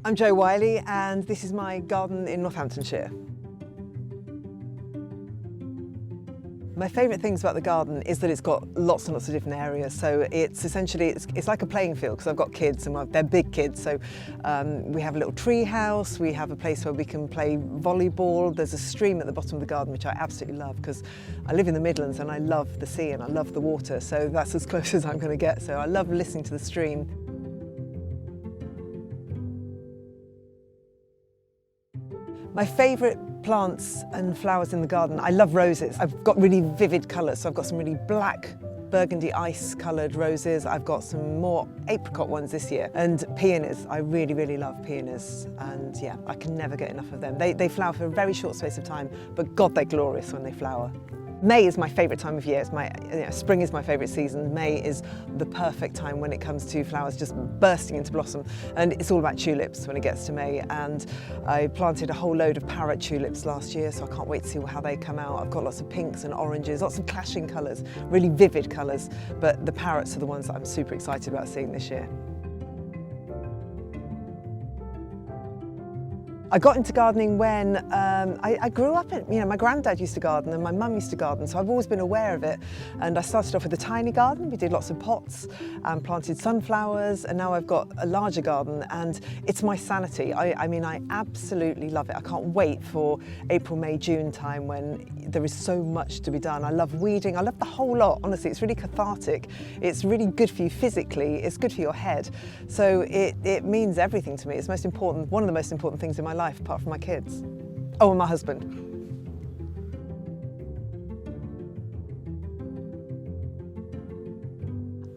I'm Whiley and this is my garden in Northamptonshire. My favourite things about the garden is that it's got lots and lots of different areas. So it's essentially, it's like a playing field because I've got kids and they're big kids. So we have a little tree house, we have a place where we can play volleyball. There's a stream at the bottom of the garden which I absolutely love because I live in the Midlands and I love the sea and I love the water. So that's as close as I'm going to get. So I love listening to the stream. My favourite plants and flowers in the garden, I love roses. I've got really vivid colours, so I've got some really black burgundy ice coloured roses. I've got some more apricot ones this year. And peonies, I really, really love peonies. And yeah, I can never get enough of them. They flower for a very short space of time, but God, they're glorious when they flower. May is my favourite time of year. Spring is my favourite season. May is the perfect time when it comes to flowers just bursting into blossom. And it's all about tulips when it gets to May. And I planted a whole load of parrot tulips last year, so I can't wait to see how they come out. I've got lots of pinks and oranges, lots of clashing colours, really vivid colours. But the parrots are the ones that I'm super excited about seeing this year. I got into gardening when I grew up my granddad used to garden and my mum used to garden, so I've always been aware of it. And I started off with a tiny garden. We did lots of pots and planted sunflowers, and now I've got a larger garden and it's my sanity. I mean, I absolutely love it. I can't wait for April, May, June time when there is so much to be done. I love weeding. I love the whole lot, honestly. It's really cathartic. It's really good for you physically. It's good for your head. So it means everything to me. It's most important, one of the most important things in my life, apart from my kids. Oh, and my husband.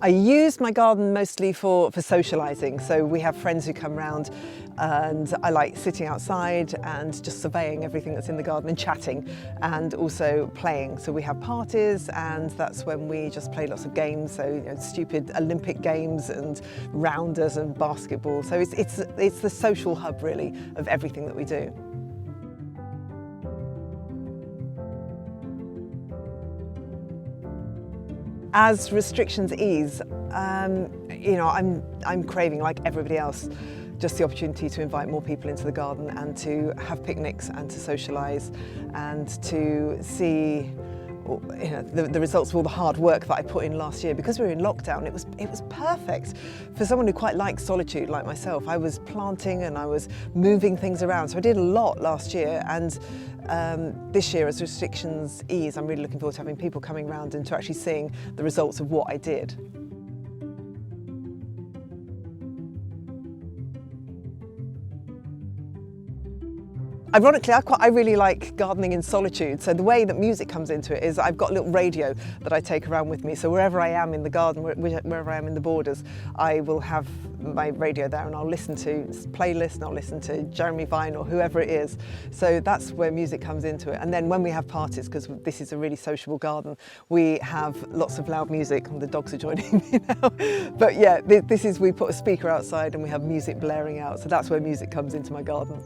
I use my garden mostly for socialising. So we have friends who come round and I like sitting outside and just surveying everything that's in the garden and chatting and also playing. So we have parties and that's when we just play lots of games. So stupid Olympic games and rounders and basketball. So it's the social hub really of everything that we do. As restrictions ease, I'm craving, like everybody else, just the opportunity to invite more people into the garden and to have picnics and to socialise and to see the results of all the hard work that I put in last year. Because we were in lockdown, it was perfect for someone who quite likes solitude like myself. I was planting and I was moving things around, so I did a lot last year. And this year, as restrictions ease, I'm really looking forward to having people coming around and to actually seeing the results of what I did. Ironically, I really like gardening in solitude. So the way that music comes into it is I've got a little radio that I take around with me. So wherever I am in the garden, wherever I am in the borders, I will have my radio there and I'll listen to playlists and I'll listen to Jeremy Vine or whoever it is. So that's where music comes into it. And then when we have parties, because this is a really sociable garden, we have lots of loud music. The dogs are joining me now. But yeah, we put a speaker outside and we have music blaring out. So that's where music comes into my garden.